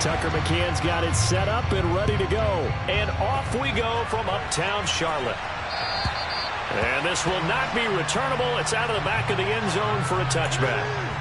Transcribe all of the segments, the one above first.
Tucker McCann's got it set up and ready to go. And off we go from uptown Charlotte. And this will not be returnable. It's out of the back of the end zone for a touchback.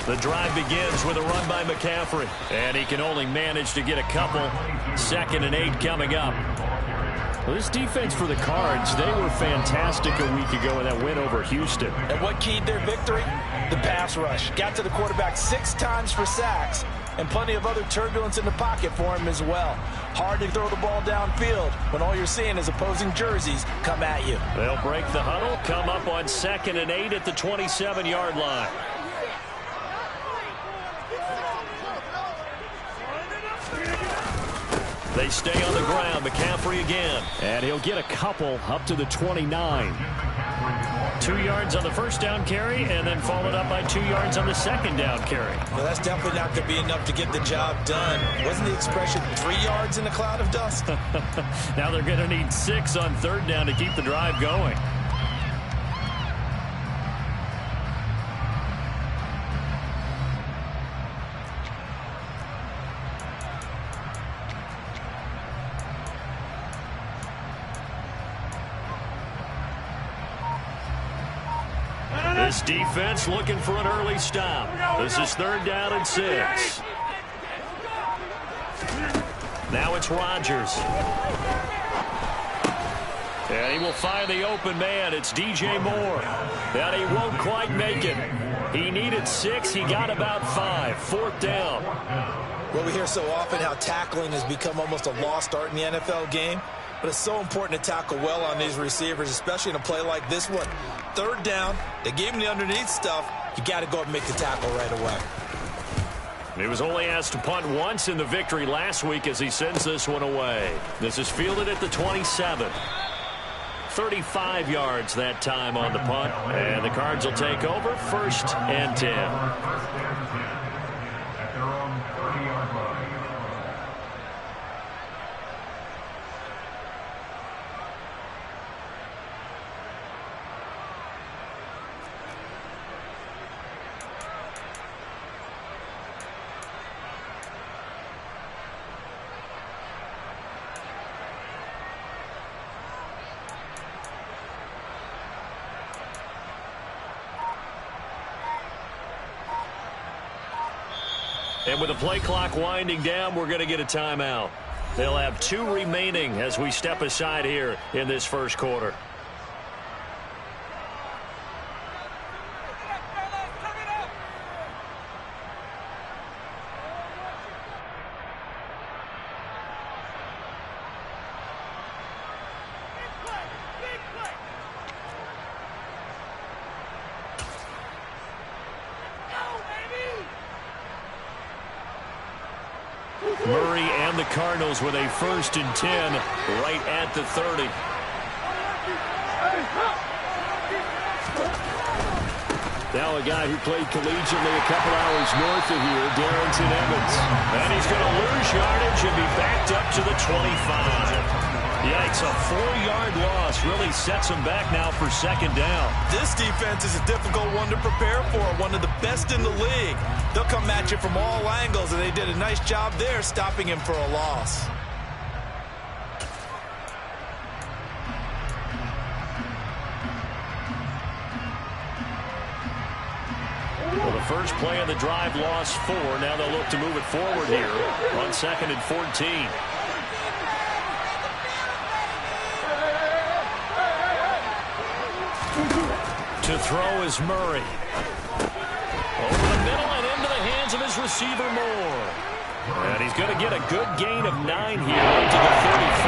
The drive begins with a run by McCaffrey. And he can only manage to get a couple. 2nd and 8 coming up. Well, this defense for the Cards, they were fantastic a week ago in that win over Houston. And what keyed their victory? The pass rush. Got to the quarterback 6 times for sacks. And plenty of other turbulence in the pocket for him as well. Hard to throw the ball downfield when all you're seeing is opposing jerseys come at you. They'll break the huddle, come up on 2nd and 8 at the 27-yard line. They stay on the ground. McCaffrey again. And he'll get a couple up to the 29. 2 yards on the first down carry, and then followed up by 2 yards on the second down carry. Well, that's definitely not going to be enough to get the job done. Wasn't the expression 3 yards in a cloud of dust? Now they're going to need 6 on 3rd down to keep the drive going. This defense looking for an early stop. This is 3rd down and 6. Now it's Rodgers. And he will find the open man. It's DJ Moore. And he won't quite make it. He needed 6. He got about 5. 4th down. Well, we hear so often how tackling has become almost a lost art in the NFL game. But it's so important to tackle well on these receivers, especially in a play like this one. 3rd down, they gave him the underneath stuff. You got to go and make the tackle right away. He was only asked to punt once in the victory last week as he sends this one away. This is fielded at the 27. 35 yards that time on the punt. And the Cards will take over 1st and 10. And with the play clock winding down, we're going to get a timeout. They'll have 2 remaining as we step aside here in this first quarter. Murray and the Cardinals with a 1st and 10 right at the 30. Now a guy who played collegiately a couple hours north of here, Darrington Evans. And he's going to lose yardage and be backed up to the 25. Yikes, a 4-yard loss really sets him back now for 2nd down. This defense is a difficult one to prepare for, one of the best in the league. They'll come at you from all angles, and they did a nice job there stopping him for a loss. Well, the first play of the drive lost 4. Now they'll look to move it forward here on 2nd and 14. To throw is Murray. Over the middle and into the hands of his receiver Moore. And he's going to get a good gain of 9 here up to the 34.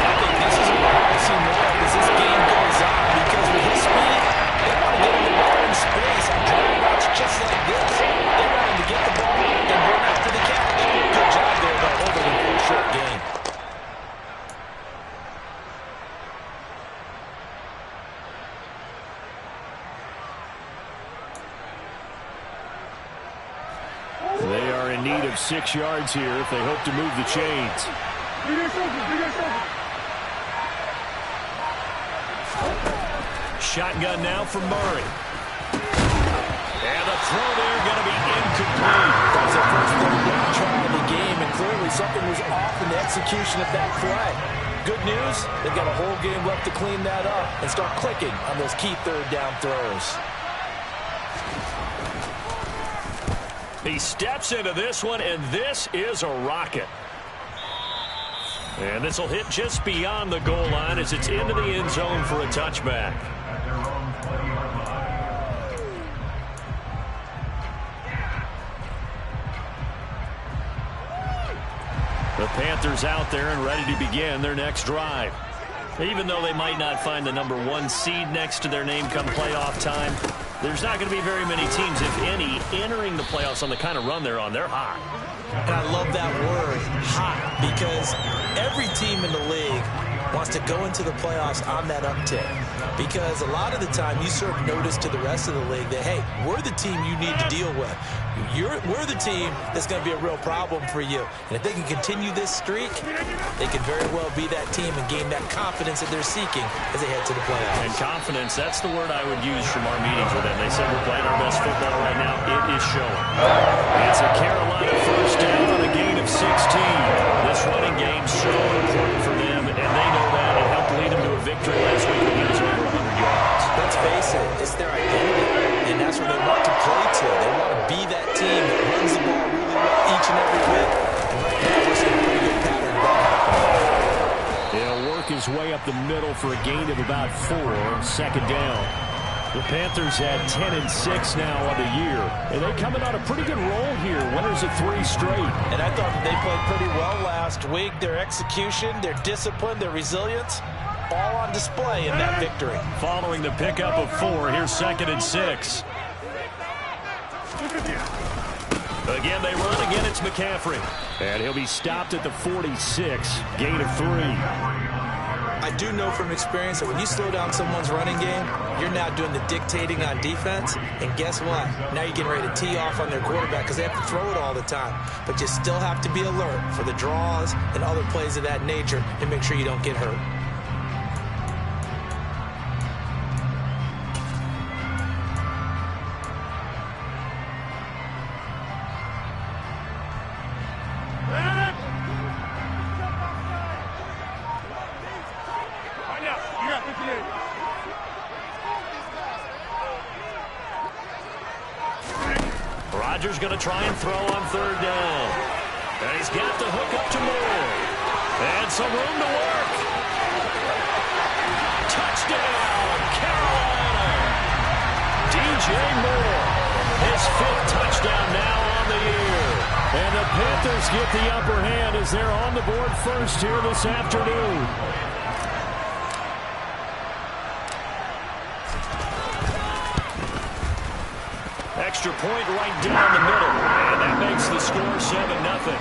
I think this is what I see more of as this game goes on, because with his speed, they want to get him the ball in space on driving routes just like this. They want him to get the ball and run after the catch. Good job there, though, holding him for a short game. They're in need of 6 yards here if they hope to move the chains. Shotgun now for Murray. And the throw there going to be incomplete. That was their first try of the game, and clearly something was off in the execution of that play. Good news, they've got a whole game left to clean that up and start clicking on those key third down throws. He steps into this one, and this is a rocket. And this will hit just beyond the goal line as it's into the end zone for a touchback. The Panthers out there and ready to begin their next drive. Even though they might not find the #1 seed next to their name come playoff time, there's not going to be very many teams, if any, entering the playoffs on the kind of run they're on. They're hot. And I love that word, hot, because every team in the league wants to go into the playoffs on that uptick. Because a lot of the time you serve notice to the rest of the league that, hey, we're the team you need to deal with. We're the team that's going to be a real problem for you. And if they can continue this streak, they could very well be that team and gain that confidence that they're seeking as they head to the playoffs. And confidence, that's the word I would use from our meetings with them. They said we're playing our best football right now. It is showing. It's a Carolina first down on a gain of 16. This running game so important for them, and they know that. It helped lead them to a victory last week when he was over 100 yards. Let's face it, it's their identity, and that's where they want to play to. They want to be that team that runs the ball really well each and every week. And right now, we're seeing a pretty good pattern of that happening. He'll work his way up the middle for a gain of about 4, second down. The Panthers had 10-6 now on the year. And they coming on a pretty good roll here. Winners of 3 straight. And I thought that they played pretty well last week. Their execution, their discipline, their resilience, all on display in that victory. Following the pickup of 4, here's 2nd and 6. Again, they run. Again, it's McCaffrey. And he'll be stopped at the 46. Gain of 3. I do know from experience that when you slow down someone's running game, you're now doing the dictating on defense. And guess what? Now you're getting ready to tee off on their quarterback because they have to throw it all the time. But you still have to be alert for the draws and other plays of that nature to make sure you don't get hurt. Rodgers going to try and throw on 3rd down. And he's got the hook up to Moore. And some room to work. Touchdown, Carolina. DJ Moore, his 5th touchdown now on the year. And the Panthers get the upper hand as they're on the board first here this afternoon. Extra point right down the middle. And that makes the score 7-0.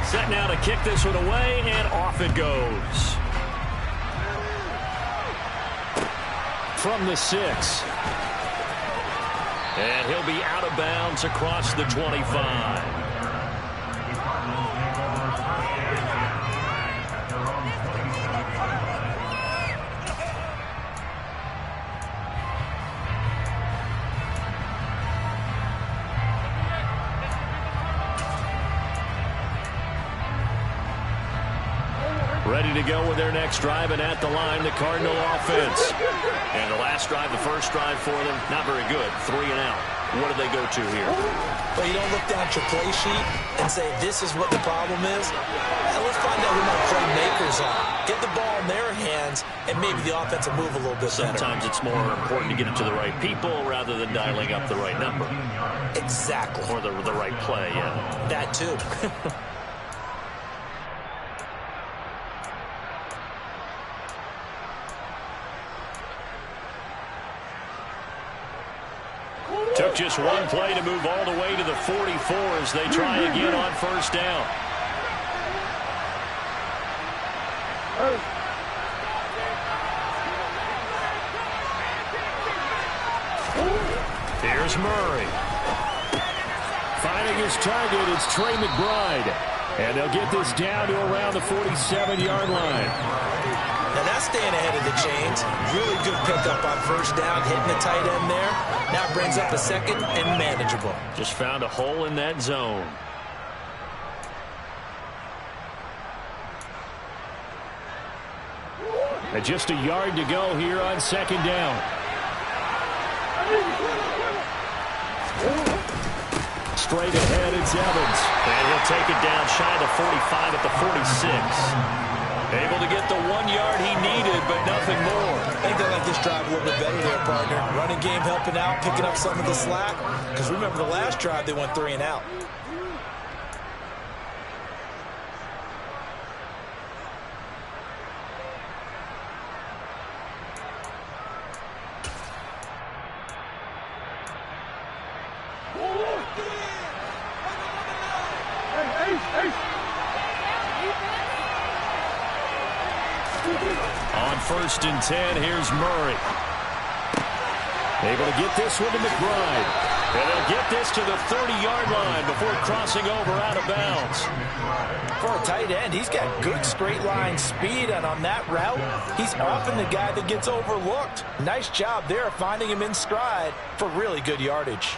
Set now to kick this one away, and off it goes. From the 6. And he'll be out of bounds across the 25. Ready to go with their next drive, and at the line, the Cardinal offense. And the last drive, the first drive for them, not very good. 3 and out. What do they go to here? Well, you don't look down at your play sheet and say, this is what the problem is. Let's find out who my playmakers are. Get the ball in their hands, and maybe the offense will move a little bit better. Sometimes it's more important to get it to the right people rather than dialing up the right number. Exactly. Or the right play, yeah. That, too. Took just one play to move all the way to the 44 as they try again on 1st down. Here's Murray. Finding his target, it's Trey McBride. And they'll get this down to around the 47-yard line. Now that's staying ahead of the chains. Really good pickup on first down, hitting the tight end there. Now brings up a second and manageable. Just found a hole in that zone. And just a yard to go here on second down. Straight ahead, it's Evans. And he'll take it down shy of the 45 at the 46. Able to get the 1 yard he needed, but nothing more. I think they like this drive a little bit better there, partner. Running game helping out, picking up some of the slack. Because remember the last drive, they went 3 and out. On 1st and 10, here's Murray. Able to get this one to McBride. And they'll get this to the 30-yard line before crossing over out of bounds. For a tight end, he's got good straight line speed, and on that route, he's often the guy that gets overlooked. Nice job there finding him in stride for really good yardage.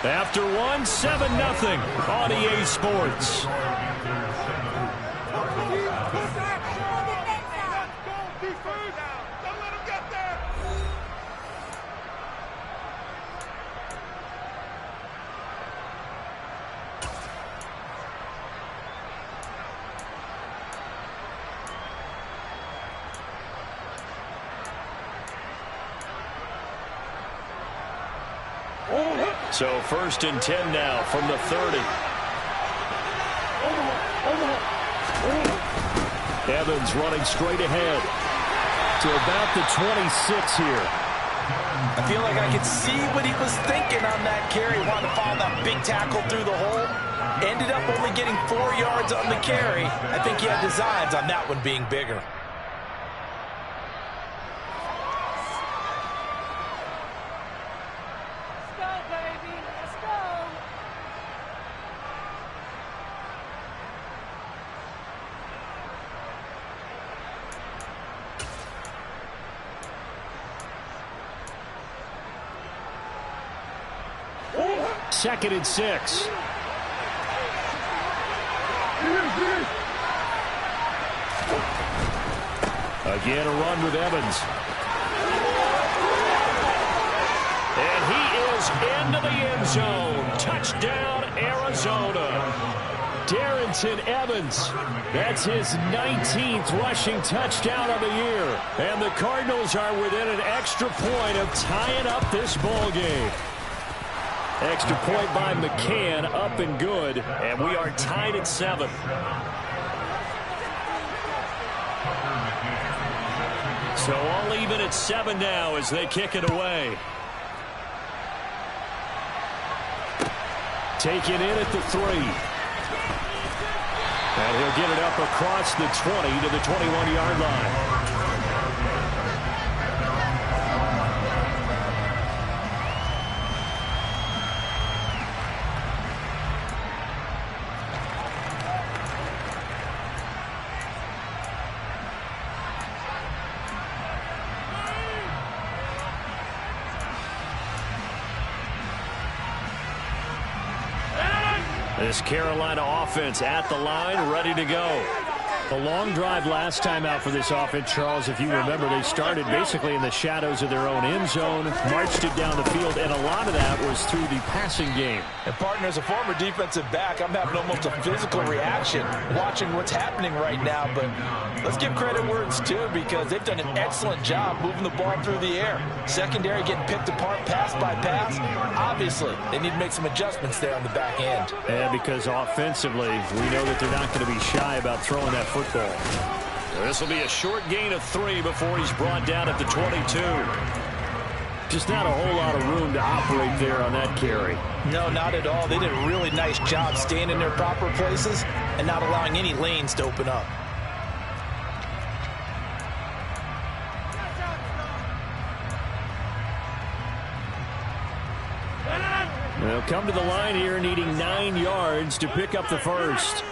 After one, 7-0 on EA Sports. So 1st and 10 now from the 30. Evans running straight ahead to about the 26 here. I feel like I could see what he was thinking on that carry. Wanted to follow that big tackle through the hole. Ended up only getting 4 yards on the carry. I think he had designs on that one being bigger. Second and 6. Again, a run with Evans. And he is into the end zone. Touchdown, Arizona. Darrington Evans. That's his 19th rushing touchdown of the year. And the Cardinals are within an extra point of tying up this ball game. Extra point by McCann, up and good, and we are tied at 7. So all even at 7 now as they kick it away. Taken in at the 3. And he'll get it up across the 20 to the 21-yard line. This Carolina offense at the line, ready to go. A long drive last time out for this offense, Charles. If you remember, they started basically in the shadows of their own end zone, marched it down the field, and a lot of that was through the passing game. And, partner, as a former defensive back, I'm having almost a physical reaction watching what's happening right now. But let's give credit where it's due, because they've done an excellent job moving the ball through the air. Secondary getting picked apart pass by pass. Obviously, they need to make some adjustments there on the back end. And because offensively, we know that they're not going to be shy about throwing that football. This will be a short gain of 3 before he's brought down at the 22. Just not a whole lot of room to operate there on that carry. No, not at all. They did a really nice job staying in their proper places and not allowing any lanes to open up. They'll come to the line here needing 9 yards to pick up the first.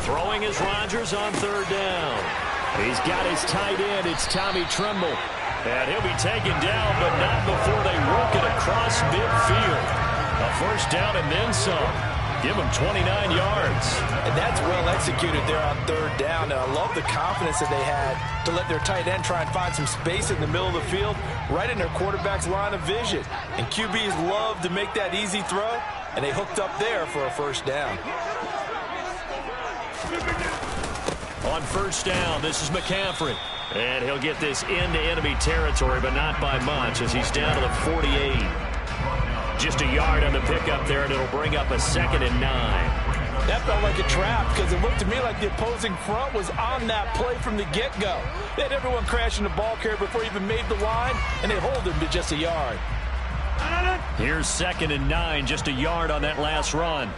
Throwing is Rodgers on third down. He's got his tight end. It's Tommy Tremble. And he'll be taken down, but not before they work it across midfield. A first down and then some. Give him 29 yards. And that's well executed there on third down. And I love the confidence that they had to let their tight end try and find some space in the middle of the field, right in their quarterback's line of vision. And QBs love to make that easy throw, and they hooked up there for a first down. On first down, this is McCaffrey. And he'll get this into enemy territory, but not by much as he's down to the 48. Just a yard on the pickup there, and it'll bring up a 2nd and 9. That felt like a trap because it looked to me like the opposing front was on that play from the get-go. They had everyone crashing the ball carrier before he even made the line, and they hold him to just a yard. Here's 2nd and 9, just a yard on that last run.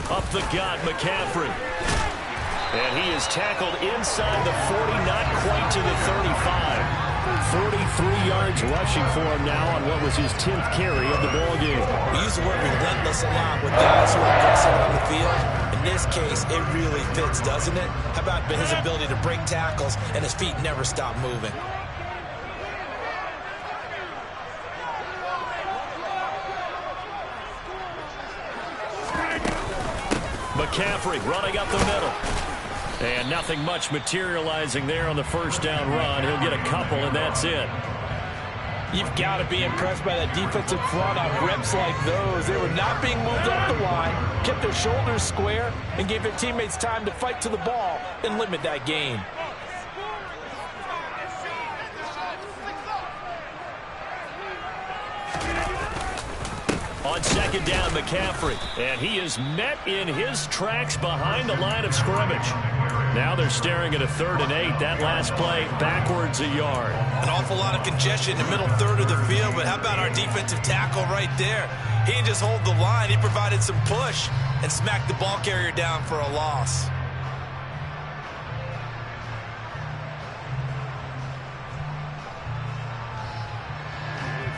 Up the gut, McCaffrey. And he is tackled inside the 40, not quite to the 35. 43 yards rushing for him now on what was his 10th carry of the ballgame. We use the word relentless a lot with guys who are aggressive on the field. In this case, it really fits, doesn't it? How about his ability to break tackles and his feet never stop moving? McCaffrey running up the middle. And nothing much materializing there on the first down run. He'll get a couple, and that's it. You've got to be impressed by that defensive front on reps like those. They were not being moved off the line, kept their shoulders square, and gave their teammates time to fight to the ball and limit that gain. On second down, McCaffrey. And he is met in his tracks behind the line of scrimmage. Now they're staring at a 3rd and 8. That last play, backwards a yard. An awful lot of congestion in the middle third of the field, but how about our defensive tackle right there? He didn't just hold the line. He provided some push and smacked the ball carrier down for a loss.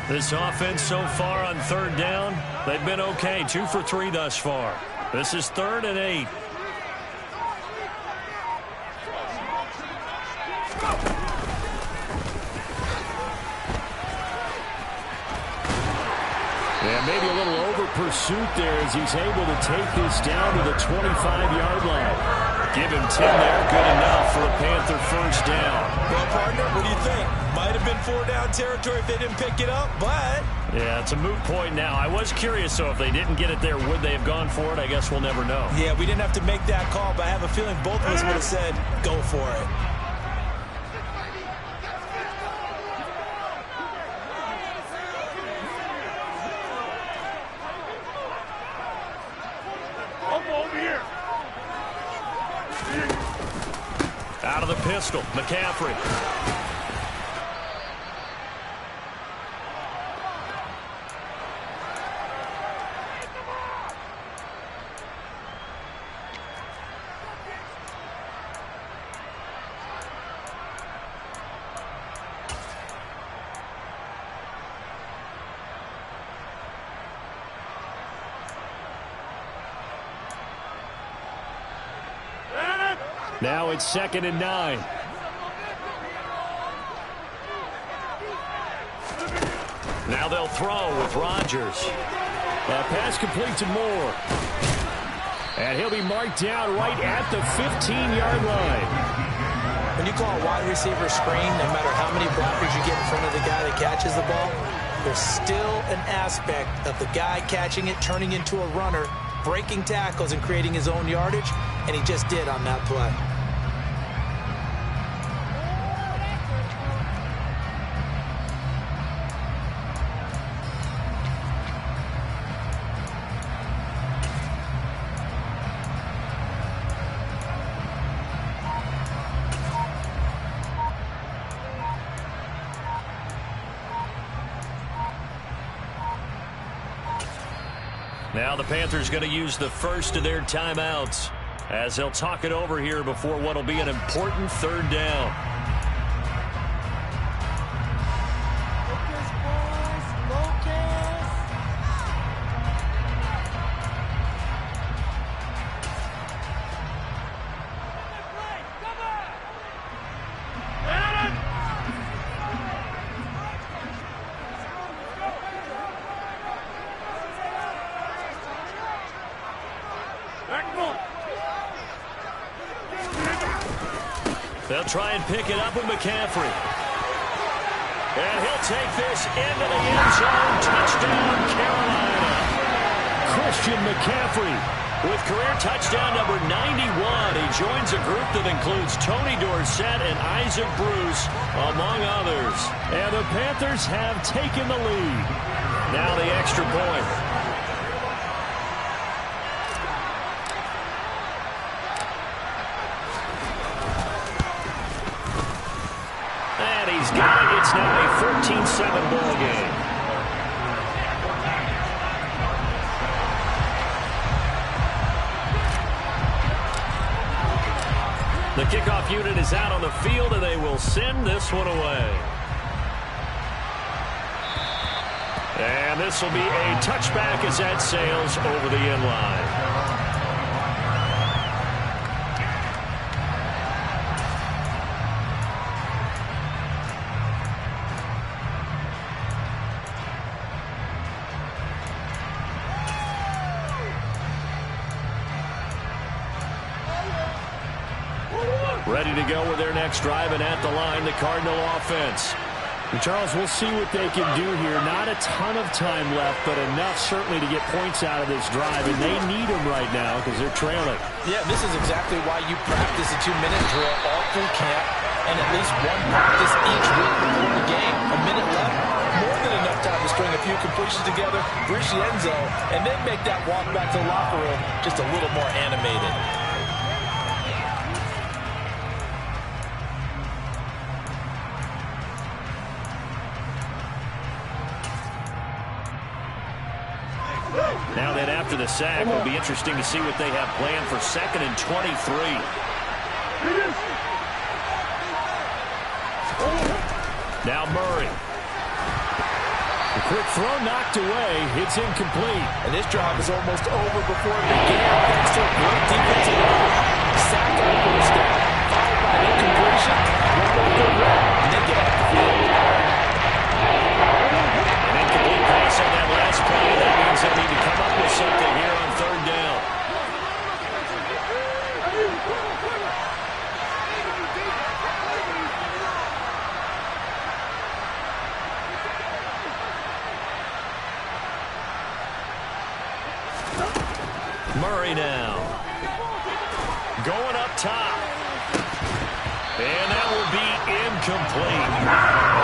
This offense so far on third down, they've been okay. 2 for 3 thus far. This is 3rd and 8. Yeah, maybe a little over pursuit there as he's able to take this down to the 25-yard line. Give him 10 there, good enough for a Panther first down. Well, partner, what do you think? Might have been 4-down territory if they didn't pick it up, but... Yeah, it's a moot point now. I was curious, so if they didn't get it there, would they have gone for it? I guess we'll never know. Yeah, we didn't have to make that call, but I have a feeling both of us would have said, go for it. Out of the pistol, McCaffrey. Now it's 2nd and 9. Now they'll throw with Rodgers. Pass complete to Moore. And he'll be marked down right at the 15-yard line. When you call a wide receiver screen, no matter how many blockers you get in front of the guy that catches the ball, there's still an aspect of the guy catching it, turning into a runner, breaking tackles and creating his own yardage, and he just did on that play. Now the Panthers going to use the first of their timeouts as they'll talk it over here before what will be an important third down. They'll try and pick it up with McCaffrey. And he'll take this into the end zone. Touchdown, Carolina. Christian McCaffrey with career touchdown number 91. He joins a group that includes Tony Dorsett and Isaac Bruce, among others. And the Panthers have taken the lead. Now the extra point. He's got it. It's now a 14-7 ball game. The kickoff unit is out on the field, and they will send this one away. And this will be a touchback as that sails over the end line. Ready to go with their next drive, and at the line, the Cardinal offense. And Charles, we'll see what they can do here. Not a ton of time left, but enough certainly to get points out of this drive, and they need them right now because they're trailing. Yeah, this is exactly why you practice a 2-minute drill all through camp and at least one practice each week before the game. A minute left, more than enough time to string a few completions together, reach the end zone, and then make that walk back to the locker room just a little more animated. Now then, after the sack, it'll be interesting to see what they have planned for 2nd and 23. Now Murray. The quick throw knocked away. It's incomplete. And this drive is almost over before it began. Thanks to a great defensive effort. Sack on the first down, followed by an incompletion. One more good run, and they get off the field. An incomplete pass on that last play. That means they need to come up with something here on 3rd down. Murray now. Going up top. And that will be incomplete.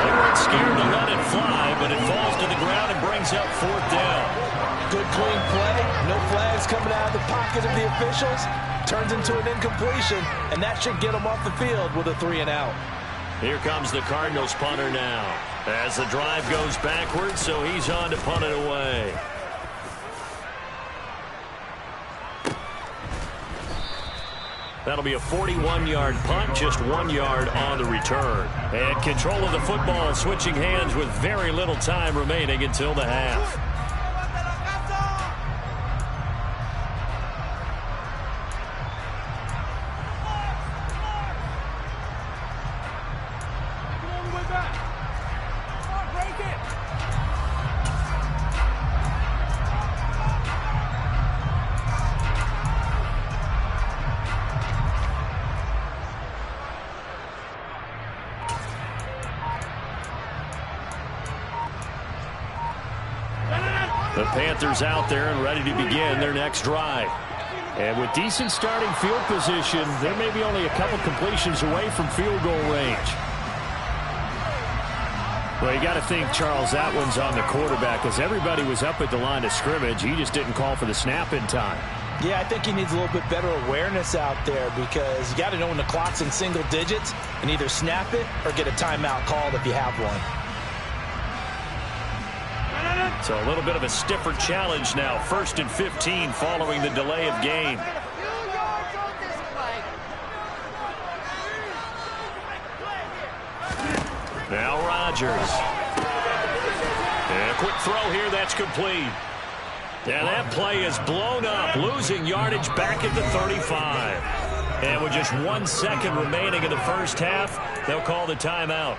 They weren't scared to let it fly, but it falls to the ground and brings up 4th down. Good clean play. No flags coming out of the pocket of the officials. Turns into an incompletion, and that should get them off the field with a 3-and-out. Here comes the Cardinals punter now. As the drive goes backwards, so he's on to punt it away. That'll be a 41-yard punt, just 1 yard on the return. And control of the football switching hands with very little time remaining until the half. The Panthers out there and ready to begin their next drive. And with decent starting field position, there may be only a couple completions away from field goal range. Well, you got to think, Charles, that one's on the quarterback, as everybody was up at the line of scrimmage. He just didn't call for the snap in time. Yeah, I think he needs a little bit better awareness out there, because you got to know when the clock's in single digits and either snap it or get a timeout called if you have one. So a little bit of a stiffer challenge now. 1st and 15 following the delay of game. Now Rodgers. And a quick throw here. That's complete. And that play is blown up. Losing yardage back at the 35. And with just 1 second remaining in the first half, they'll call the timeout.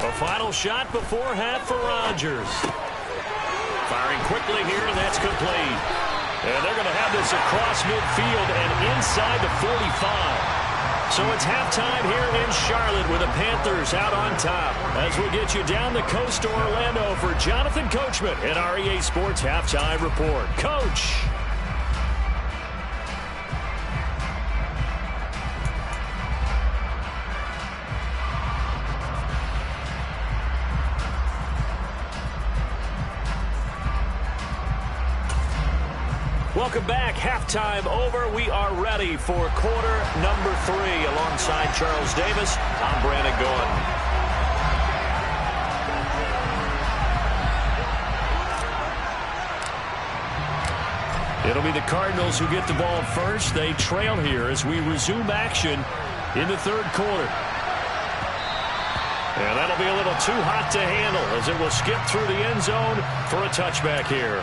A final shot before half for Rodgers. Firing quickly here, and that's complete. And they're going to have this across midfield and inside the 45. So it's halftime here in Charlotte with the Panthers out on top. As we get you down the coast to Orlando for Jonathan Coachman at our EA Sports Halftime Report. Coach. Welcome back. Halftime over. We are ready for quarter number 3. Alongside Charles Davis, I'm Brandon Gordon. It'll be the Cardinals who get the ball first. They trail here as we resume action in the 3rd quarter. And that'll be a little too hot to handle as it will skip through the end zone for a touchback here.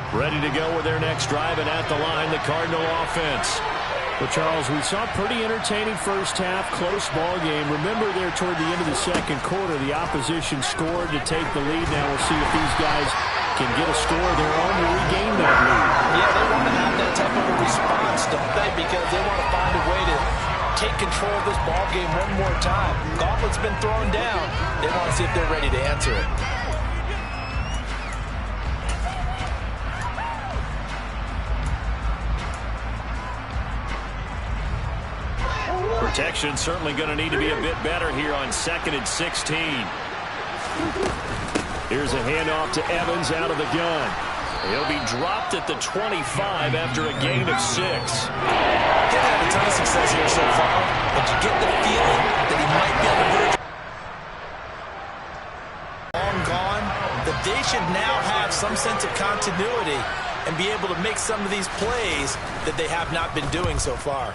Ready to go with their next drive, and at the line, the Cardinal offense. Well, Charles, we saw a pretty entertaining first half, close ball game. Remember there toward the end of the 2nd quarter, the opposition scored to take the lead. Now we'll see if these guys can get a score of their own to regain that lead. Yeah, they want to have that type of a response, don't they? Because they want to find a way to take control of this ball game one more time. Gauntlet's been thrown down. They want to see if they're ready to answer it. Protection certainly going to need to be a bit better here on 2nd and 16. Here's a handoff to Evans out of the gun. He'll be dropped at the 25 after a gain of 6. He's had a ton of success here so far, but you get the feeling that he might be on the verge. Long gone, that they should now have some sense of continuity and be able to make some of these plays that they have not been doing so far.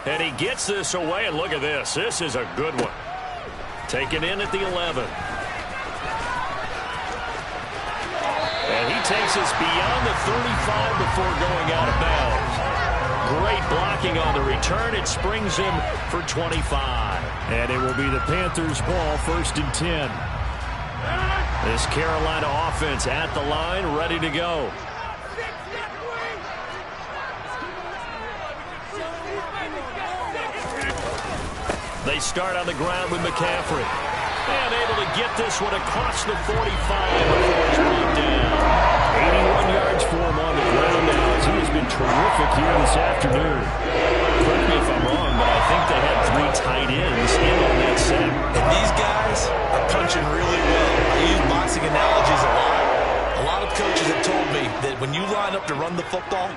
And he gets this away, and look at this. This is a good one. Taken in at the 11. And he takes us beyond the 35 before going out of bounds. Great blocking on the return. It springs him for 25. And it will be the Panthers' ball, 1st and 10. This Carolina offense at the line, ready to go. They start on the ground with McCaffrey. And able to get this one across the 45 before it's brought down. 81 yards for him on the ground now as he has been terrific here this afternoon. Correct me if I'm wrong, but I think they had 3 tight ends in on that set. And these guys are punching really well. I use boxing analogies a lot. A lot of coaches have told me that when you line up to run the football,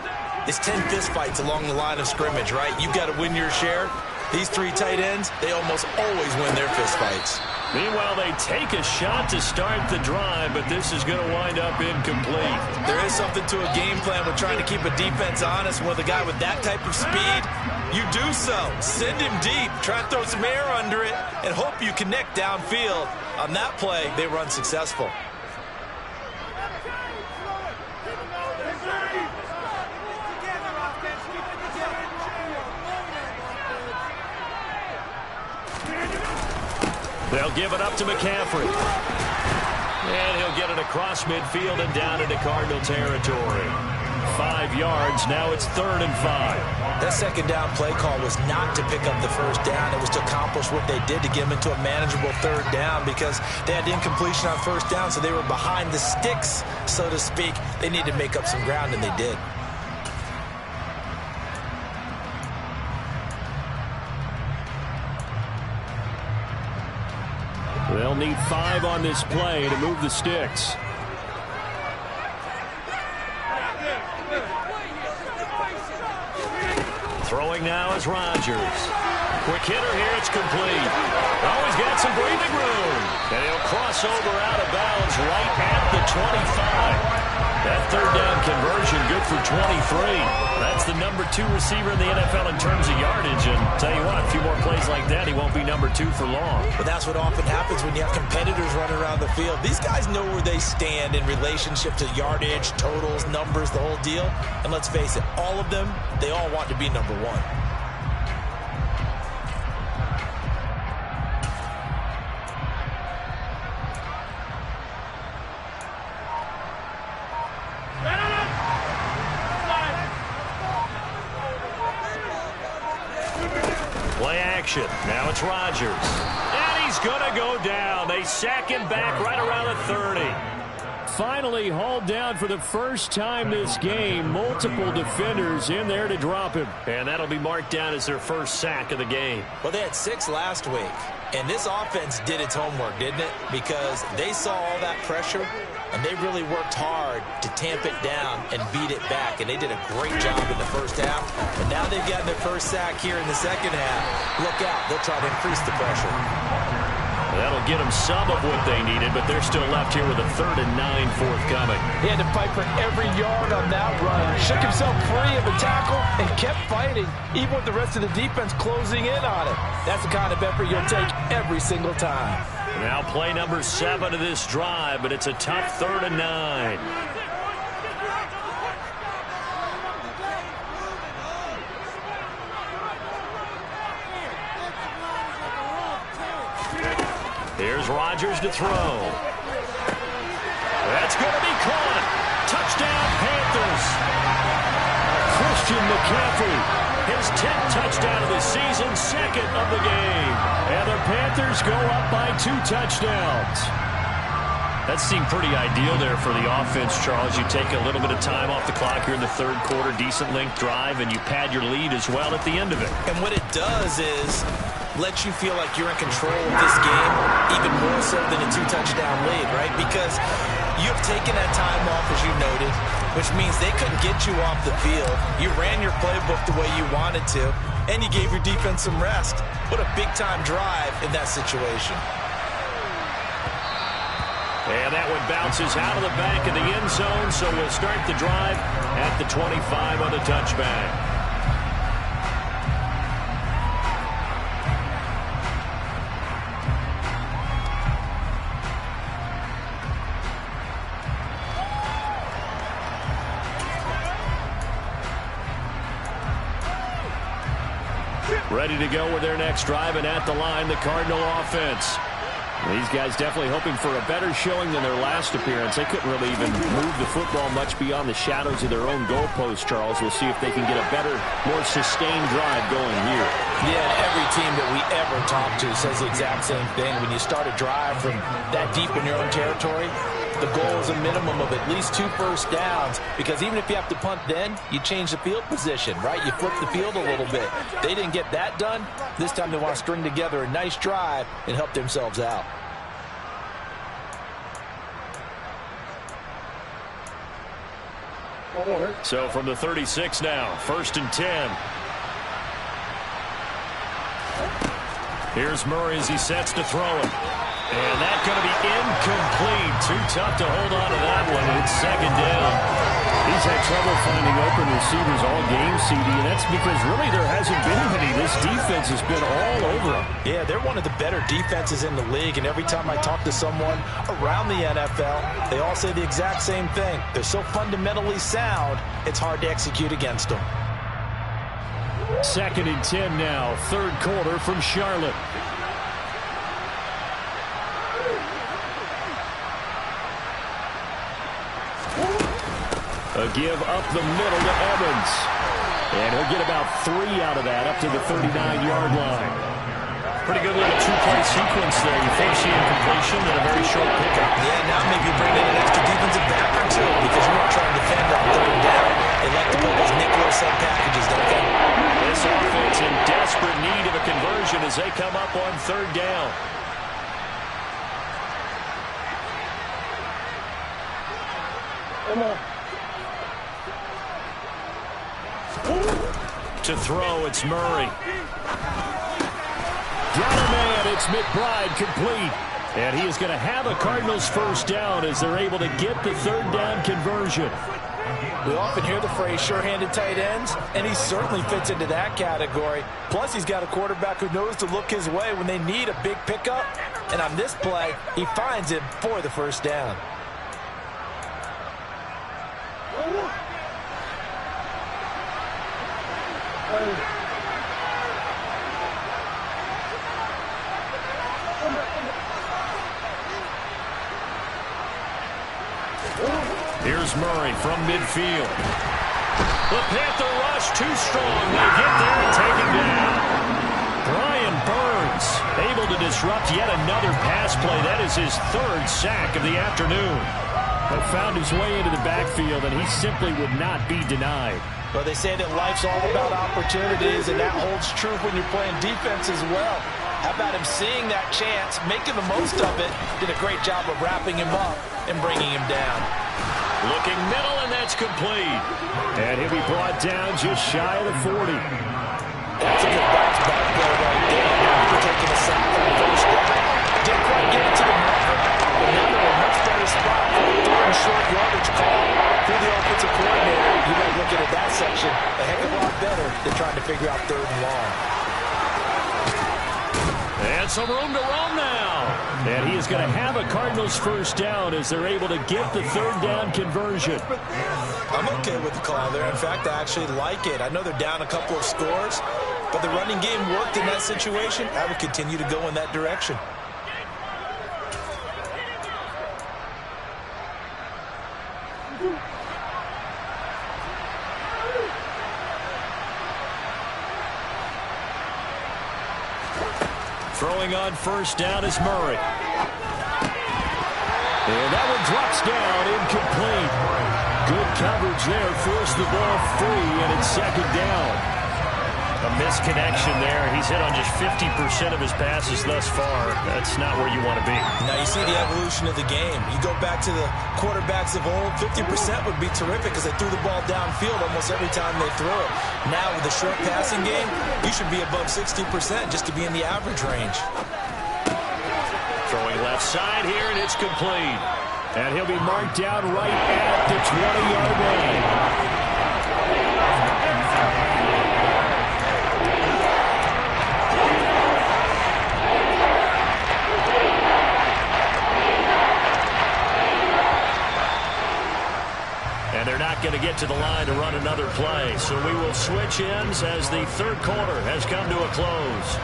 it's 10 fistfights along the line of scrimmage, right? You've got to win your share. These 3 tight ends, they almost always win their fistfights. Meanwhile, they take a shot to start the drive, but this is going to wind up incomplete. There is something to a game plan with trying to keep a defense honest. With a guy with that type of speed, you do so. Send him deep. Try to throw some air under it and hope you connect downfield. On that play, they were unsuccessful. They'll give it up to McCaffrey. And he'll get it across midfield and down into Cardinal territory. 5 yards. Now it's 3rd and 5. That second down play call was not to pick up the first down. It was to accomplish what they did to get them into a manageable 3rd down because they had incompletion on first down, so they were behind the sticks, so to speak. They needed to make up some ground, and they did. They'll need 5 on this play to move the sticks. Throwing now is Rodgers. Quick hitter here, it's complete. Oh, he's got some breathing room. And he'll cross over out of bounds right at the 25. That 3rd down conversion good for 23. That's the number 2 receiver in the NFL in terms of yardage. And tell you what, a few more plays like that, he won't be number 2 for long. But that's what often happens when you have competitors running around the field. These guys know where they stand in relationship to yardage, totals, numbers, the whole deal. And let's face it, all of them, they all want to be number 1. Play action. Now it's Rodgers. And he's going to go down. They sack him back right around the 30. Finally hauled down for the first time this game. Multiple defenders in there to drop him. And that'll be marked down as their first sack of the game. Well, they had 6 last week. And this offense did its homework, didn't it? Because they saw all that pressure, and they really worked hard to tamp it down and beat it back. And they did a great job in the first half. And now they've gotten their first sack here in the second half. Look out. They'll try to increase the pressure. That'll get them some of what they needed, but they're still left here with a 3rd and 9 forthcoming. He had to fight for every yard on that run. Shook himself free of the tackle and kept fighting, even with the rest of the defense closing in on it. That's the kind of effort you'll take every single time. Now play number 7 of this drive, but it's a tough 3rd and 9. Here's Rodgers to throw. That's going to be caught. Touchdown, Panthers. Christian McCaffrey. His 10th touchdown of the season, 2nd of the game. And the Panthers go up by 2 touchdowns. That seemed pretty ideal there for the offense, Charles. You take a little bit of time off the clock here in the 3rd quarter, decent length drive, and you pad your lead as well at the end of it. And what it does is let you feel like you're in control of this game, even more so than a 2-touchdown lead, right? Because you've taken that time off, as you noted, which means they couldn't get you off the field. You ran your playbook the way you wanted to, and you gave your defense some rest. What a big-time drive in that situation. And that one bounces out of the back of the end zone, so we'll start the drive at the 25 on the touchback. Ready to go with their next drive, and at the line, the Cardinal offense. These guys definitely hoping for a better showing than their last appearance. They couldn't really even move the football much beyond the shadows of their own goalpost, Charles. We'll see if they can get a better, more sustained drive going here. Yeah, every team that we ever talk to says the exact same thing. When you start a drive from that deep in your own territory, the goal is a minimum of at least 2 first downs, because even if you have to punt then, you change the field position, right? You flip the field a little bit. They didn't get that done. This time they want to string together a nice drive and help themselves out. So from the 36 now, 1st and 10. Here's Murray as he sets to throw it. And that's going to be incomplete. Too tough to hold on to that one. It's 2nd down. He's had trouble finding open receivers all game, CD, and that's because really there hasn't been many. This defense has been all over them. Yeah, they're one of the better defenses in the league, and every time I talk to someone around the NFL, they all say the exact same thing. They're so fundamentally sound, it's hard to execute against them. 2nd and 10 now, 3rd quarter from Charlotte. A give up the middle to Evans. And he'll get about 3 out of that, up to the 39-yard line. Pretty good little two-play sequence there. You force the incompletion and a very short pickup. Yeah, now maybe bring in an extra defensive back or two because you weren't trying to defend on third down. They like to play those nickel or sub packages, don't they? This offense in desperate need of a conversion as they come up on third down. To throw, it's Murray. Got a man, it's McBride, complete. And he is going to have a Cardinals first down as they're able to get the third down conversion. We often hear the phrase sure-handed tight ends, and he certainly fits into that category. Plus, he's got a quarterback who knows to look his way when they need a big pickup. And on this play, he finds him for the first down. Here's Murray from midfield. The Panther rush too strong. They get there and take it down. Brian Burns able to disrupt yet another pass play. That is his 3rd sack of the afternoon. But found his way into the backfield, and he simply would not be denied. Well, they say that life's all about opportunities, and that holds true when you're playing defense as well. How about him seeing that chance, making the most of it, did a great job of wrapping him up and bringing him down. Looking middle, and that's complete. And he'll be brought down just shy of the 40. That's a good bounce back there right there after taking a sack on first down. Didn't quite get it to the marker, but now they're in a much better spot for a 3rd and short yardage call. For the offensive coordinator, you might look at that section a heck of a lot better than trying to figure out 3rd and long. And some room to roam now. And he is going to have a Cardinals first down as they're able to get the third down conversion. I'm okay with the call there. In fact, I actually like it. I know they're down a couple of scores, but the running game worked in that situation. I would continue to go in that direction. Throwing on first down is Murray. And that one drops down, incomplete. Good coverage there, forced the ball free, and it's 2nd down. A misconnection there. He's hit on just 50% of his passes thus far. That's not where you want to be. Now you see the evolution of the game. You go back to the quarterbacks of old, 50% would be terrific because they threw the ball downfield almost every time they throw it. Now with the short passing game, you should be above 60% just to be in the average range. Throwing left side here, and it's complete. And he'll be marked down right at the 20-yard line. And they're not going to get to the line to run another play. So we will switch ends as the 3rd quarter has come to a close.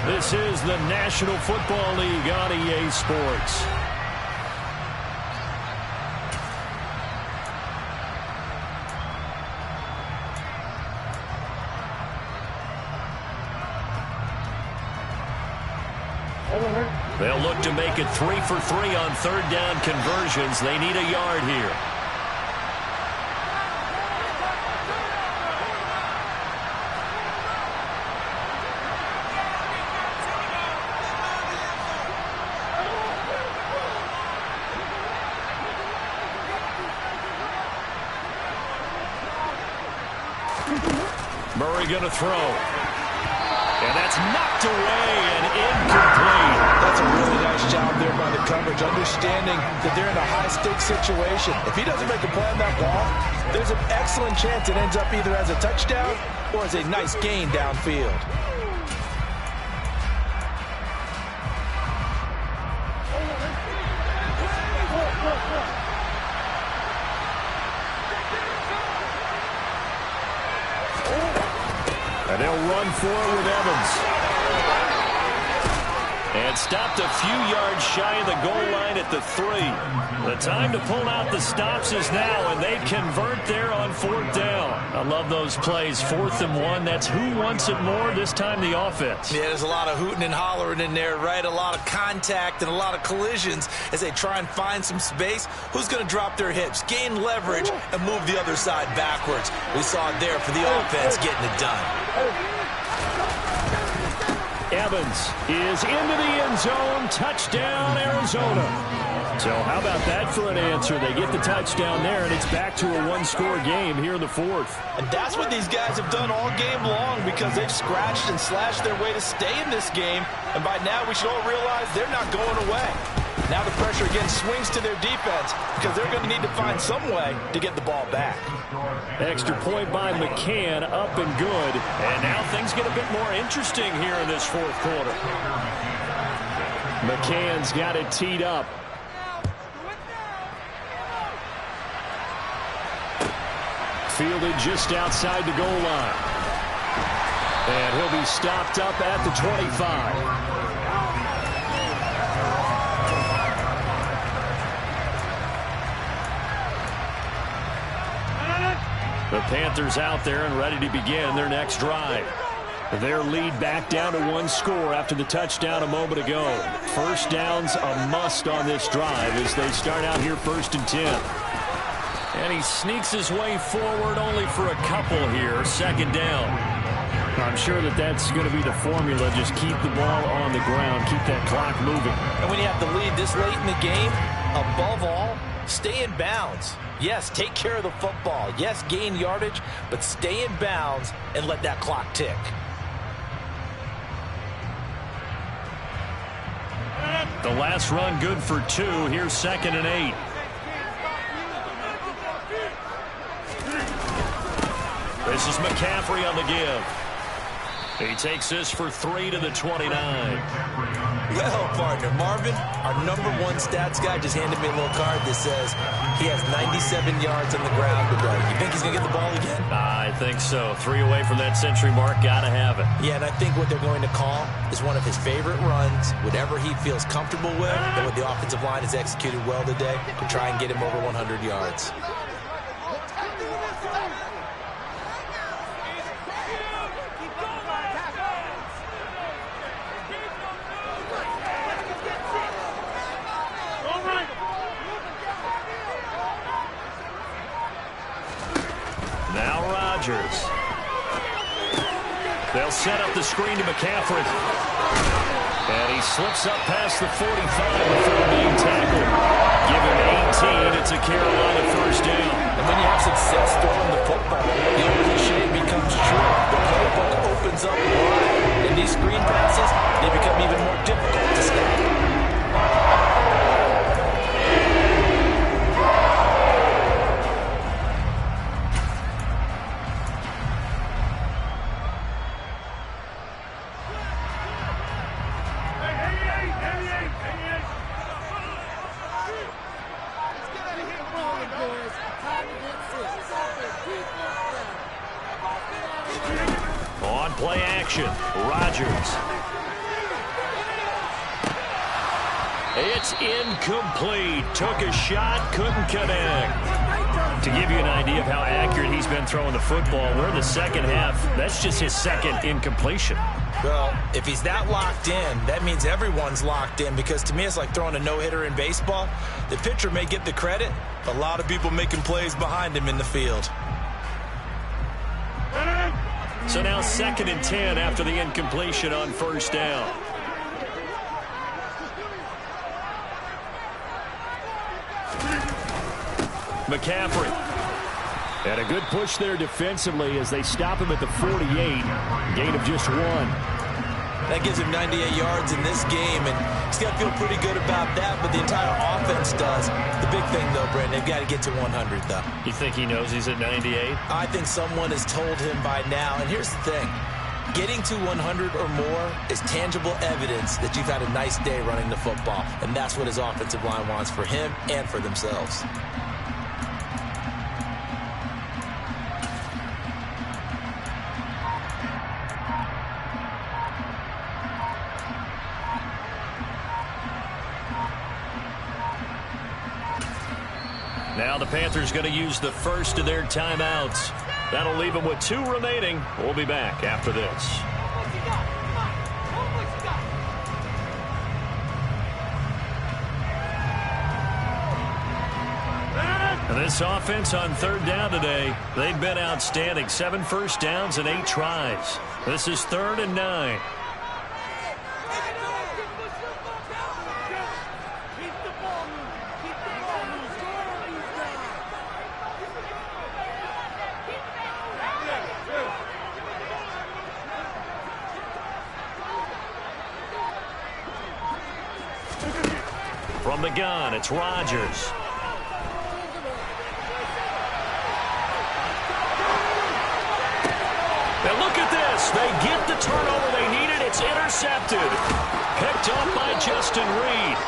This is the National Football League on EA Sports. They'll look to make it 3 for 3 on 3rd down conversions. They need a yard here. Murray going to throw. And that's knocked away and incomplete. That's a really nice job there by the coverage, understanding that they're in a high-stakes situation. If he doesn't make a play on that ball, there's an excellent chance it ends up either as a touchdown or as a nice gain downfield. And they'll run forward with Evans. And stopped a few yards shy of the goal line at the 3. The time to pull out the stops is now, and they convert there on 4th down. I love those plays. 4th and 1. That's who wants it more, this time the offense. Yeah, there's a lot of hooting and hollering in there, right? A lot of contact and a lot of collisions as they try and find some space. Who's going to drop their hips, gain leverage, and move the other side backwards? We saw it there for the offense getting it done. Evans is into the end zone. Touchdown, Arizona. So how about that for an answer? They get the touchdown there, and it's back to a one-score game here in the 4th. And that's what these guys have done all game long, because they've scratched and slashed their way to stay in this game. And by now, we should all realize they're not going away. Now the pressure again swings to their defense, because they're going to need to find some way to get the ball back. Extra point by McCann, up and good. And now things get a bit more interesting here in this 4th quarter. McCann's got it teed up. Fielded just outside the goal line. And he'll be stopped up at the 25. The Panthers out there and ready to begin their next drive. Their lead back down to one score after the touchdown a moment ago. First down's a must on this drive as they start out here 1st and 10. And he sneaks his way forward only for a couple here. 2nd down. I'm sure that's going to be the formula. Just keep the ball on the ground. Keep that clock moving. And when you have the lead this late in the game, above all, stay in bounds. Yes, take care of the football. Yes, gain yardage, but stay in bounds and let that clock tick. The last run good for 2. Here's 2nd and 8. This is McCaffrey on the give. He takes this for 3 to the 29. Well, partner, Marvin, our #1 stats guy just handed me a little card that says he has 97 yards on the ground today. You think he's going to get the ball again? I think so. 3 away from that century mark. Got to have it. Yeah, and I think what they're going to call is one of his favorite runs, whatever he feels comfortable with, and what the offensive line has executed well today to try and get him over 100 yards. They'll set up the screen to McCaffrey. And he slips up past the 45 before being tackled. Give him 18. It's a Carolina 1st down. And when you have success throwing the football, the old cliche becomes true. The playbook opens up wide. And these screen passes, they become even more difficult to stop. Play action. Rodgers. It's incomplete. Took a shot, couldn't connect. To give you an idea of how accurate he's been throwing the football, we're in the 2nd half. That's just his 2nd incompletion. Well, if he's that locked in, that means everyone's locked in, because to me it's like throwing a no-hitter in baseball. The pitcher may get the credit, but a lot of people making plays behind him in the field. So now 2nd and 10 after the incompletion on 1st down. McCaffrey. And a good push there defensively as they stop him at the 48. Gain of just 1. That gives him 98 yards in this game, and he's got to feel pretty good about that, but the entire offense does. The big thing, though, Brandon, they've got to get to 100, though. You think he knows he's at 98? I think someone has told him by now, and here's the thing. Getting to 100 or more is tangible evidence that you've had a nice day running the football, and that's what his offensive line wants for him and for themselves. Now the Panthers going to use the first of their timeouts. That'll leave them with 2 remaining. We'll be back after this. And this offense on 3rd down today, they've been outstanding. 7 first downs and 8 tries. This is 3rd and 9. From the gun, it's Rodgers. Now look at this. They get the turnover they needed. It's intercepted. Picked up by Justin Reed.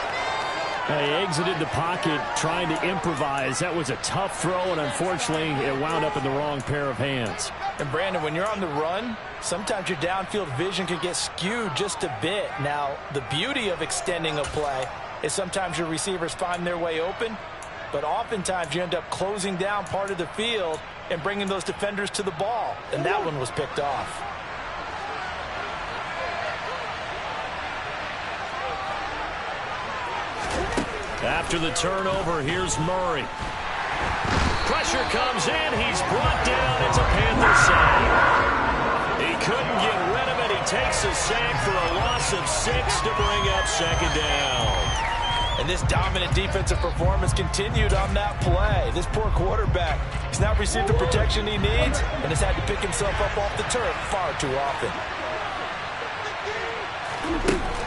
He exited the pocket trying to improvise. That was a tough throw, and unfortunately, it wound up in the wrong pair of hands. And Brandon, when you're on the run, sometimes your downfield vision can get skewed just a bit. Now, the beauty of extending a play is sometimes your receivers find their way open, but oftentimes you end up closing down part of the field and bringing those defenders to the ball, and that one was picked off. After the turnover, here's Murray. Pressure comes in. He's brought down. It's a Panther sack. He couldn't get rid of it. He takes a sack for a loss of 6 to bring up 2nd down. And this dominant defensive performance continued on that play. This poor quarterback has not received the protection he needs and has had to pick himself up off the turf far too often.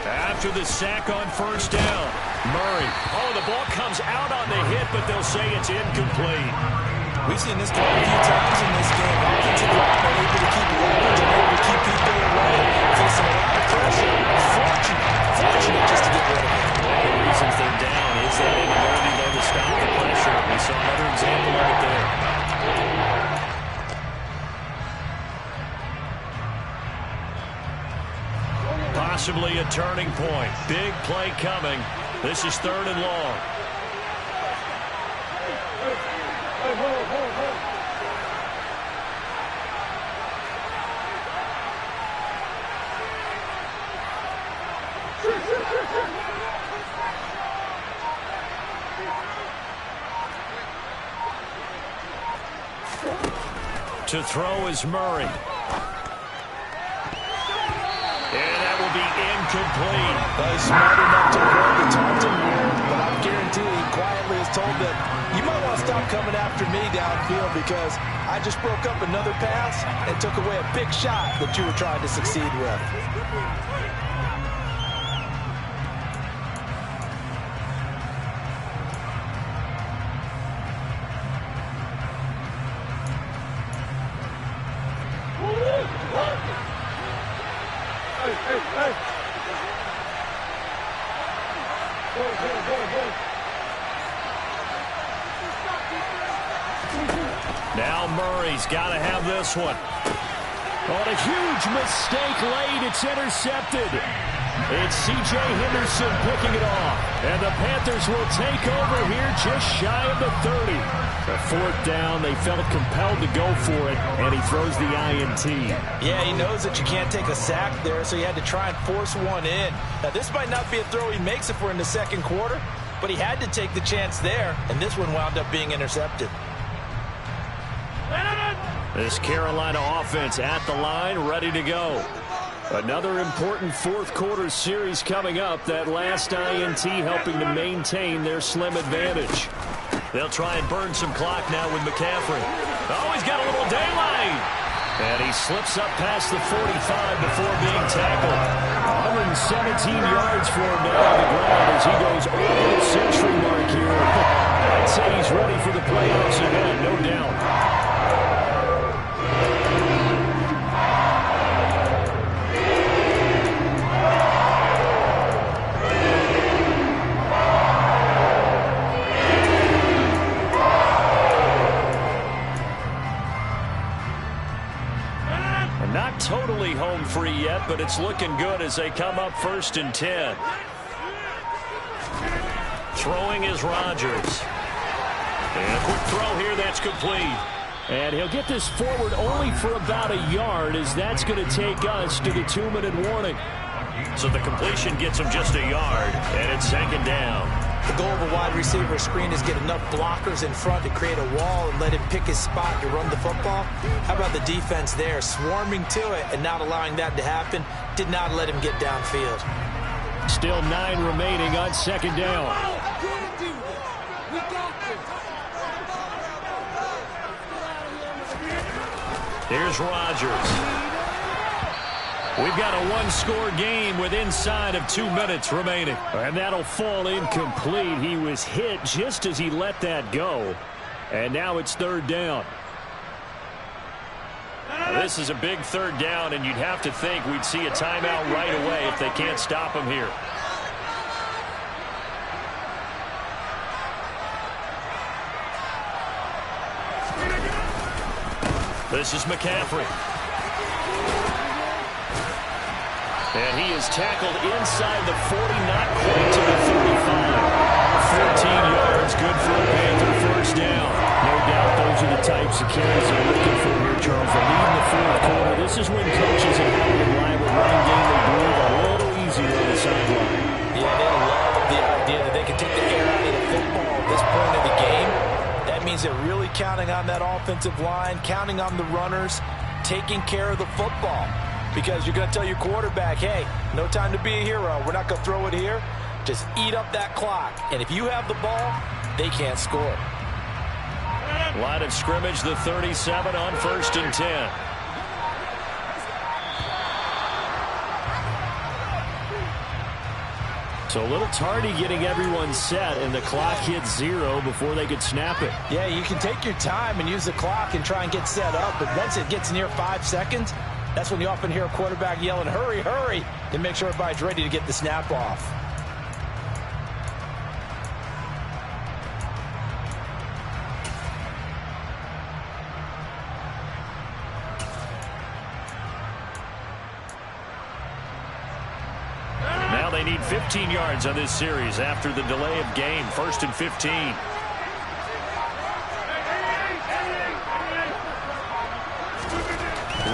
After the sack on 1st down, Murray. Oh, the ball comes out on the hit, but they'll say it's incomplete. We've seen this quite a few times in this game. Offensive line are able to keep leverage and able to keep people away, facing a lot of pressure. Fortunate just to get rid of it. One of the reasons they're down is that inability though to stop the pressure. We saw another example of it there. Possibly a turning point. Big play coming. This is 3rd and long. To throw is Murray. And that will be incomplete. He's smart enough to avoid the taunting rule, but I'm guaranteed he quietly has told them, you might want to stop coming after me downfield because I just broke up another pass and took away a big shot that you were trying to succeed with. Now Murray's got to have this one. On a huge mistake late, it's intercepted. It's C.J. Henderson picking it off. And the Panthers will take over here just shy of the 30. The 4th down, they felt compelled to go for it, and he throws the INT. Yeah, he knows that you can't take a sack there, so he had to try and force one in. Now, this might not be a throw he makes if we're in the 2nd quarter, but he had to take the chance there, and this one wound up being intercepted. This Carolina offense at the line, ready to go. Another important 4th quarter series coming up. That last INT helping to maintain their slim advantage. They'll try and burn some clock now with McCaffrey. Oh, he's got a little daylight. And he slips up past the 45 before being tackled. 117 yards for him now on the ground as he goes over the century mark here. I'd say he's ready for the playoffs ahead, no doubt. Not totally home free yet, but it's looking good as they come up 1st and 10. Throwing is Rodgers. And a quick throw here that's complete. And he'll get this forward only for about a yard, as that's going to take us to the 2-minute warning. So the completion gets him just a yard, and it's second down. The goal of a wide receiver screen is get enough blockers in front to create a wall and let him pick his spot to run the football. How about the defense there, swarming to it and not allowing that to happen? Did not let him get downfield. Still 9 remaining on second down. Here's Rodgers. We've got a one-score game with inside of 2 minutes remaining. And that'll fall incomplete. He was hit just as he let that go. And now it's third down. Now, this is a big third down, and you'd have to think we'd see a timeout right away if they can't stop him here. This is McCaffrey. And he is tackled inside the 40, not quite to the 35. 14 yards, good for a Panther first down. No doubt those are the types of carries they're looking for here, Charles. The lead in the fourth quarter. This is when coaches have had a reliable running game. They move a little easier on the sideline. Yeah, they love the idea that they can take the air out of the football at this point of the game. That means they're really counting on that offensive line, counting on the runners, taking care of the football. Because you're going to tell your quarterback, hey, no time to be a hero. We're not going to throw it here. Just eat up that clock. And if you have the ball, they can't score. Line of scrimmage, the 37 on 1st and 10. So a little tardy getting everyone set, and the clock hits 0 before they could snap it. Yeah, you can take your time and use the clock and try and get set up. But once it gets near 5 seconds, that's when you often hear a quarterback yelling, hurry, hurry, to make sure everybody's ready to get the snap off. Now they need 15 yards on this series after the delay of game. 1st and 15.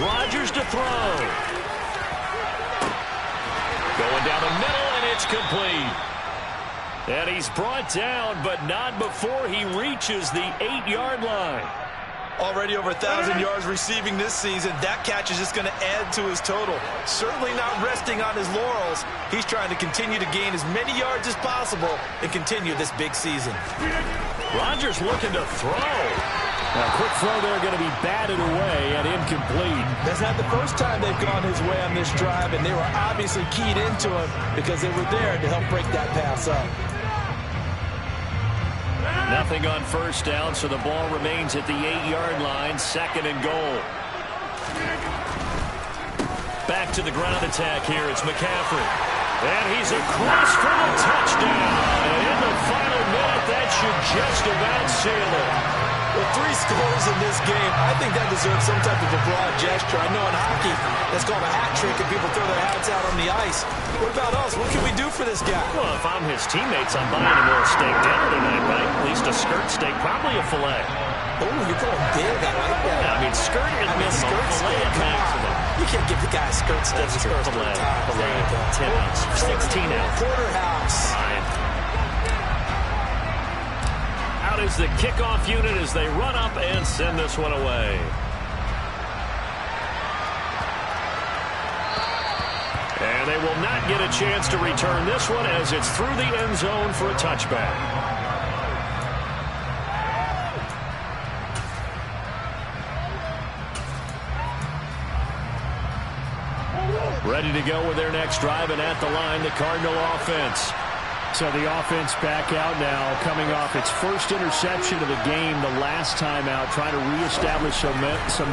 Rodgers to throw. Going down the middle, and it's complete. And he's brought down, but not before he reaches the 8-yard line. Already over 1,000 yards receiving this season. That catch is just going to add to his total. Certainly not resting on his laurels. He's trying to continue to gain as many yards as possible and continue this big season. Rodgers looking to throw. A quick throw there going to be batted away and incomplete. That's not the first time they've gone his way on this drive, and they were obviously keyed into him because they were there to help break that pass up. Nothing on first down, so the ball remains at the 8-yard line, 2nd and goal. Back to the ground attack here. It's McCaffrey. And he's across for the touchdown. And in the final minute, that should just about seal it. With 3 scores in this game, I think that deserves some type of a broad gesture. I know in hockey, that's called a hat trick, and people throw their hats out on the ice. What about us? What can we do for this guy? Well, if I'm his teammates, I'm buying him a steak dinner tonight, right? At least a skirt steak, probably a filet. Oh, you're going big. I like that. Yeah, I mean, skirt at minimum, skirt filet steak, at maximum. You can't give the guy a skirt steak. That's true. Filet, 10 ounce, 16 ounce. Porterhouse. Fine. Out is the kickoff unit as they run up and send this one away. And they will not get a chance to return this one as it's through the end zone for a touchback. Ready to go with their next drive, and at the line, the Cardinal offense. So the offense back out now, coming off its first interception of the game the last time out, trying to reestablish some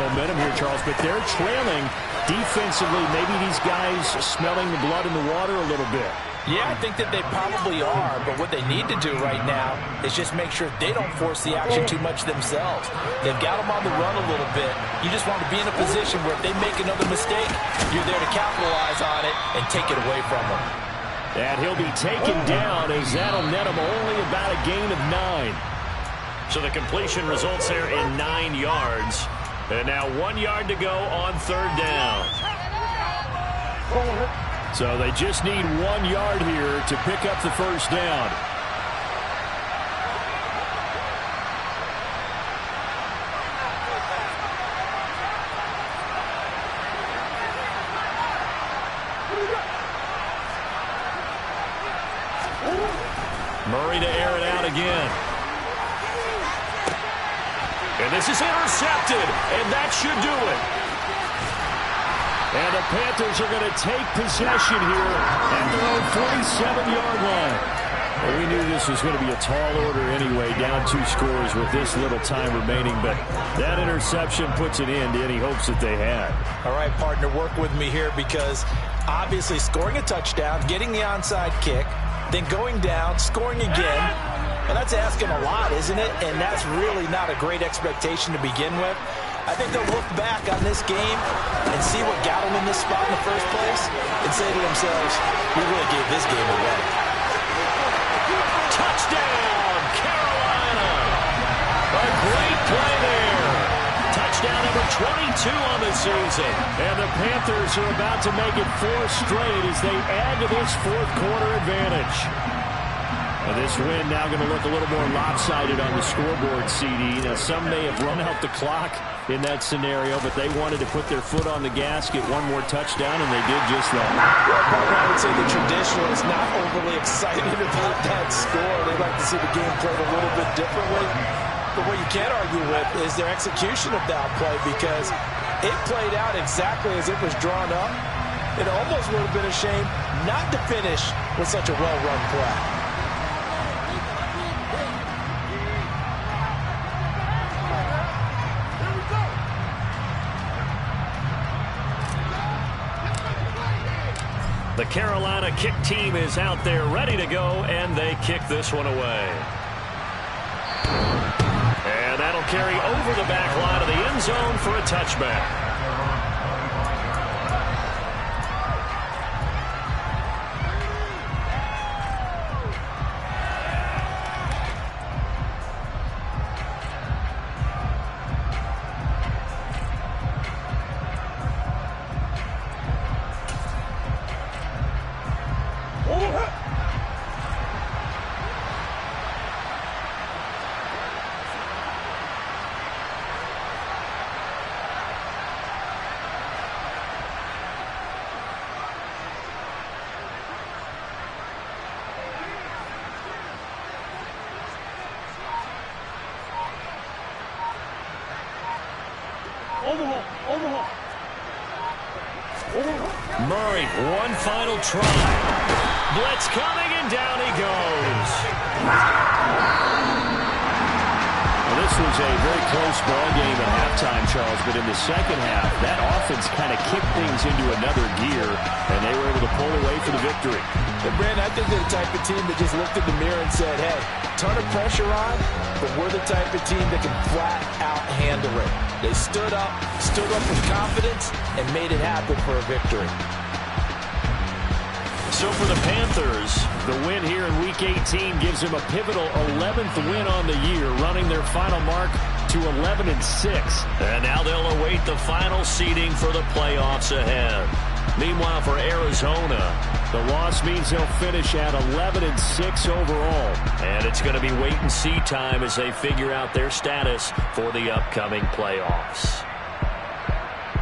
momentum here, Charles. But they're trailing defensively. Maybe these guys smelling the blood in the water a little bit. Yeah, I think that they probably are, but what they need to do right now is just make sure they don't force the action too much themselves. They've got them on the run a little bit. You just want to be in a position where if they make another mistake, you're there to capitalize on it and take it away from them. And he'll be taken down as that'll net him only about a gain of 9. So the completion results there in 9 yards. And now 1 yard to go on 3rd down. So they just need 1 yard here to pick up the first down. Murray to air it out again. And this is intercepted, and that should do it. And the Panthers are going to take possession here at their own 47-yard line. Well, we knew this was going to be a tall order anyway, down 2 scores with this little time remaining, but that interception puts an end to any hopes that they had. All right, partner, work with me here because obviously scoring a touchdown, getting the onside kick, then going down, scoring again. Well, that's asking a lot, isn't it? And that's really not a great expectation to begin with. I think they'll look back on this game and see what got them in this spot in the first place and say to themselves, we really gave this game away. Touchdown, Carolina! A great play there. Touchdown number 22 on the season. And the Panthers are about to make it 4 straight as they add to this 4th quarter advantage. And this win now going to look a little more lopsided on the scoreboard, CD. Now, some may have run out the clock in that scenario, but they wanted to put their foot on the gas, get 1 more touchdown, and they did just that. Well, I would say the traditionalists not overly excited about that score. They'd like to see the game played a little bit differently. But what you can't argue with is their execution of that play because it played out exactly as it was drawn up. It almost would have been a shame not to finish with such a well-run play. The Carolina kick team is out there ready to go, and they kick this one away. And that'll carry over the back line of the end zone for a touchback. Murray, one final try. Blitz coming, and down he goes. Well, this was a very close ball game at halftime, Charles, but in the second half, that offense kind of kicked things into another gear, and they were able to pull away for the victory. And Brandon, I think they're the type of team that just looked in the mirror and said, hey, ton of pressure on, but we're the type of team that can flat out handle it. They stood up with confidence, and made it happen for a victory. So for the Panthers, the win here in Week 18 gives them a pivotal 11th win on the year, running their final mark to 11-6. And now they'll await the final seeding for the playoffs ahead. Meanwhile, for Arizona, the loss means they'll finish at 11-6 overall. And it's going to be wait-and-see time as they figure out their status for the upcoming playoffs.